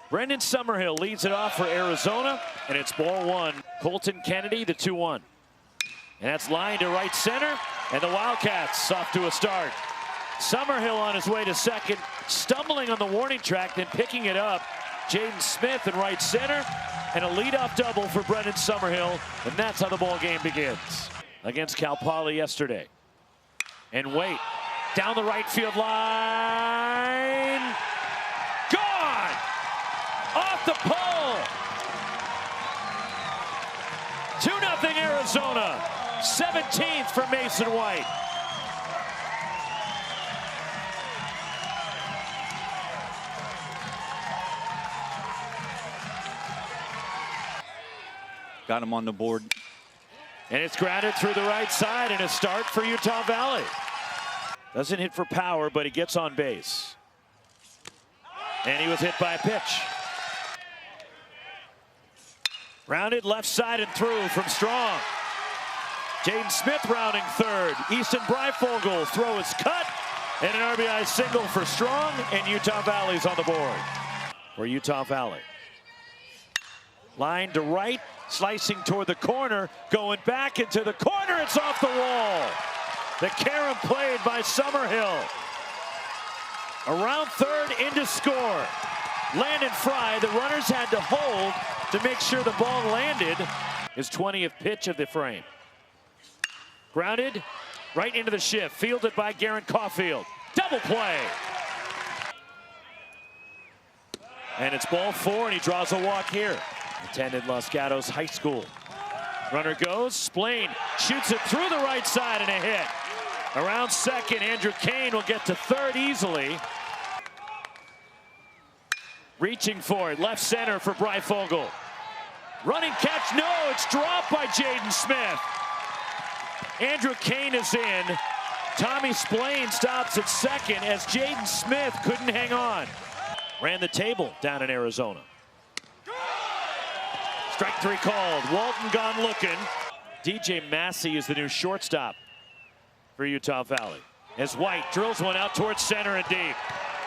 Brendan Summerhill leads it off for Arizona, and it's ball one. Colton Kennedy, the 2-1. And that's lined to right center, and the Wildcats off to a start. Summerhill on his way to second, stumbling on the warning track, then picking it up. Jaden Smith in right center, and a leadoff double for Brendan Summerhill, and that's how the ball game begins. Against Cal Poly yesterday. And wait, down the right field line. Gone! Off the pole! 2-0 Arizona. 17th for Mason White. Got him on the board. And it's grounded through the right side, and a start for Utah Valley. Doesn't hit for power, but he gets on base. And he was hit by a pitch. Rounded left side and through from Strong. Jaden Smith rounding third. Easton Breifogel throw is cut. And an RBI single for Strong, and Utah Valley's on the board. For Utah Valley. Line to right, slicing toward the corner, going back into the corner, it's off the wall. The carom played by Summerhill. Around third, into score. Landon Fry, the runners had to hold to make sure the ball landed. His 20th pitch of the frame. Grounded right into the shift, fielded by Garrett Caulfield. Double play. And it's ball four, and he draws a walk here. Attended Los Gatos High School. Runner goes, Splain shoots it through the right side and a hit. Around second, Andrew Kane will get to third easily. Reaching for it, left center for Breifogel. Running catch, no, it's dropped by Jaden Smith. Andrew Kane is in. Tommy Splain stops at second as Jaden Smith couldn't hang on. Ran the table down in Arizona. Strike three called. Walton gone looking. DJ Massey is the new shortstop for Utah Valley. As White drills one out towards center and deep.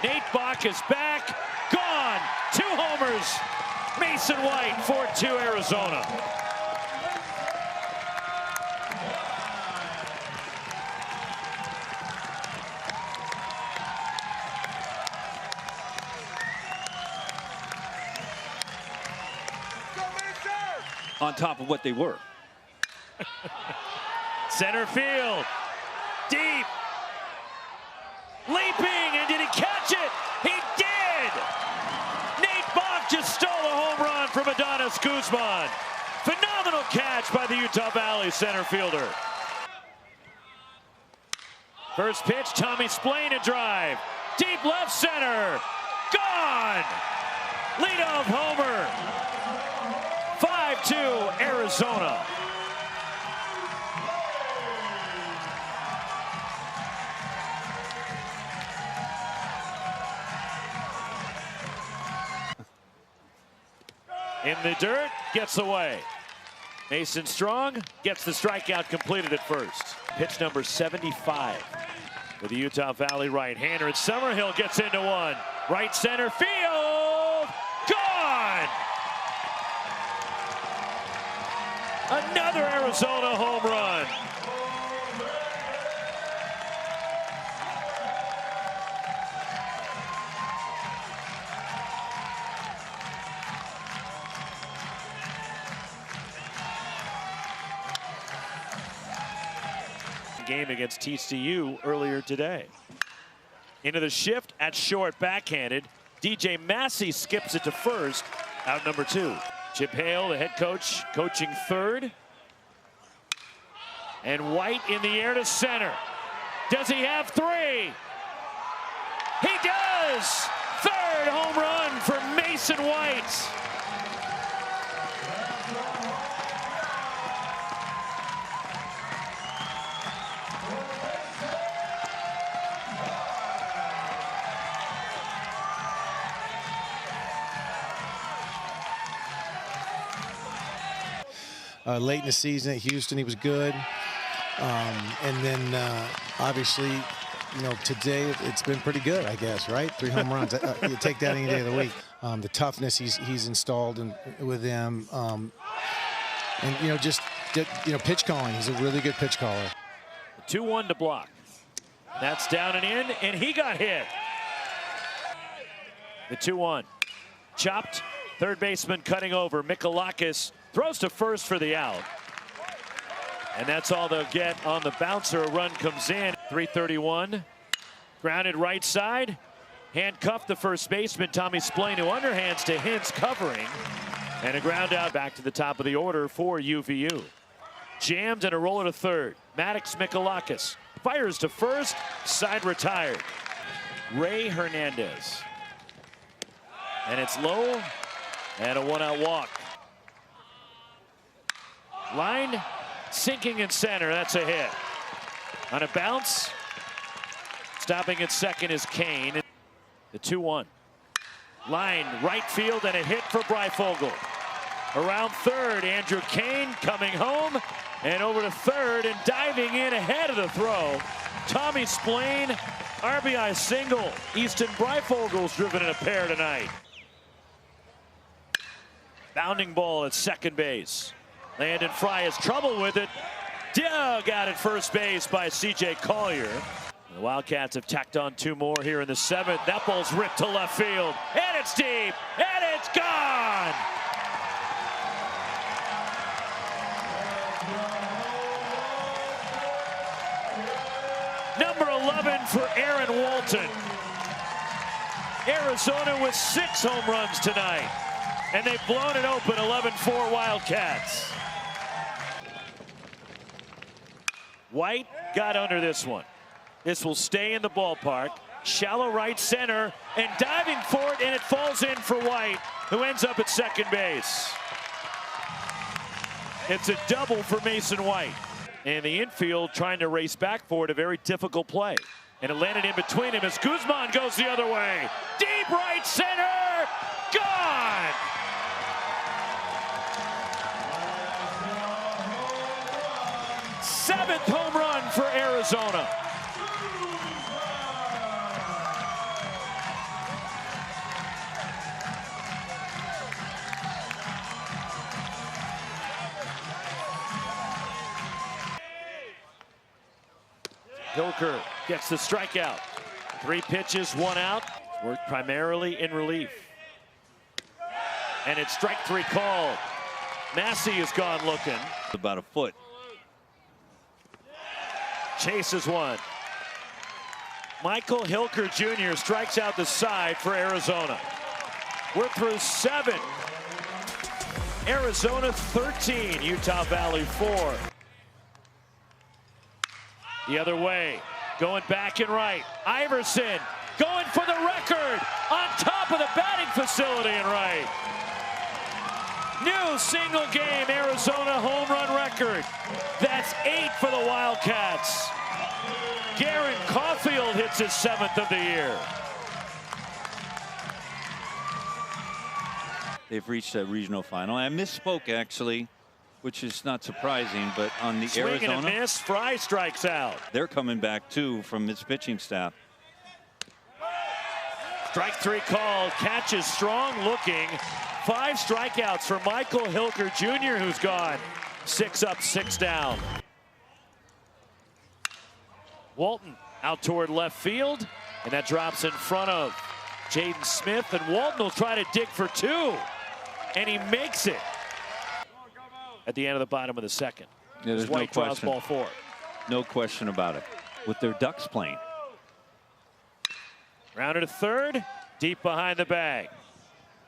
Nate Bach is back. Gone. 2 homers. Mason White, 4-2 Arizona. On top of what they were. Center field. Deep. Leaping, and did he catch it? He did! Nate Bach just stole a home run from Adonis Guzman. Phenomenal catch by the Utah Valley center fielder. First pitch, Tommy Splain a drive. Deep left center. Gone! Leadoff homer. 5-2 Arizona. In the dirt, gets away. Mason Strong gets the strikeout completed at first. Pitch number 75 for the Utah Valley right-hander. And Summerhill gets into one. Right center field. Gone! Another Arizona home run. Game against TCU earlier today. Into the shift at short, backhanded. DJ Massey skips it to first, out number 2. Chip Hale, the head coach, coaching third. And White in the air to center. Does he have 3? He does! Third home run for Mason White. Late in the season at Houston, he was good. And then obviously You know, today it's been pretty good, I guess, right? 3 home runs. You take that any day of the week. The toughness he's installed with them, and you know, just pitch calling. He's a really good pitch caller. 2-1 to block. That's down and in, and he got hit. The 2-1. Chopped. Third baseman cutting over. Mikalakis throws to first for the out. And that's all they'll get on the bouncer. A run comes in. 3:31. Grounded right side. Handcuffed the first baseman, Tommy Splain, who underhands to Hintz covering. And a ground out back to the top of the order for UVU. Jammed and a roller to third. Maddox Mikalakis fires to first. Side retired. Ray Hernandez. And it's low. And a 1-out walk. Line sinking in center. That's a hit. On a bounce. Stopping at second is Kane. The 2-1. Line right field and a hit for Breifogel. Around third, Andrew Kane coming home and over to third and diving in ahead of the throw. Tommy Splain, RBI single. Easton Breifogel's driven in a pair tonight. Bounding ball at second base. Landon Fry has trouble with it. Dug out at first base by C.J. Collier. The Wildcats have tacked on 2 more here in the 7th. That ball's ripped to left field. And it's deep. And it's gone. Number 11 for Aaron Walton. Arizona with 6 home runs tonight. And they've blown it open, 11-4 Wildcats. White got under this one. This will stay in the ballpark. Shallow right center and diving for it, and it falls in for White, who ends up at second base. It's a double for Mason White. And the infield trying to race back for it, a very difficult play. And it landed in between him as Guzman goes the other way. Deep right center, gone! Seventh home run for Arizona. Hilker gets the strikeout. 3 pitches, 1 out. Worked primarily in relief. And it's strike 3 called. Massey has gone looking. About a foot. Chases one. Michael Hilker Jr. strikes out the side for Arizona. We're through 7. Arizona 13, Utah Valley 4. The other way, going back and right. Iverson going for the record on top of the batting facility and right. New single game Arizona home run record. That's 8 for the Wildcats. Garen Caulfield hits his 7th of the year. They've reached that regional final. I misspoke, actually, which is not surprising, but on the Swing Arizona, and a miss. Fry strikes out. they're coming back, too, from its pitching staff. Strike 3 called. Catches strong looking. 5 strikeouts for Michael Hilker Jr., who's gone 6 up, 6 down. Walton out toward left field, and that drops in front of Jaden Smith, and Walton will try to dig for 2, and he makes it at the end of the bottom of the 2nd. Yeah, there's White no draws question. ball 4. No question about it. With their Ducks playing. Rounded to third, deep behind the bag.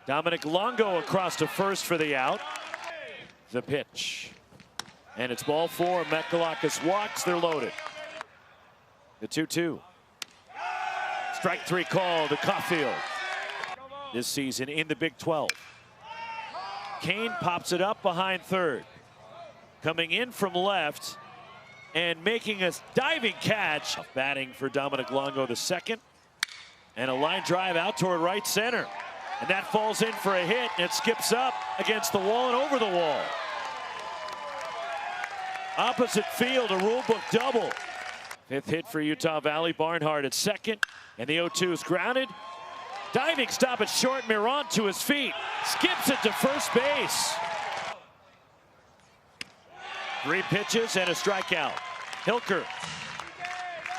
Dominic Longo across to first for the out. The pitch. And it's ball 4. Mikalakis walks. They're loaded. The 2-2. Strike 3 call to Caulfield. This season in the Big 12. Kane pops it up behind third. Coming in from left and making a diving catch. Batting for Dominic Longo the 2nd. And a line drive out toward right center. And that falls in for a hit, and it skips up against the wall and over the wall. Opposite field, a rule book double Fifth hit for Utah Valley. Barnhart at second, and the 0-2 is grounded. Diving stop at short. Miron to his feet. Skips it to first base. 3 pitches and a strikeout. Hilker.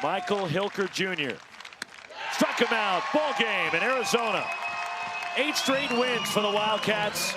Michael Hilker Jr. Struck him out. Ball game in Arizona. 8 straight wins for the Wildcats.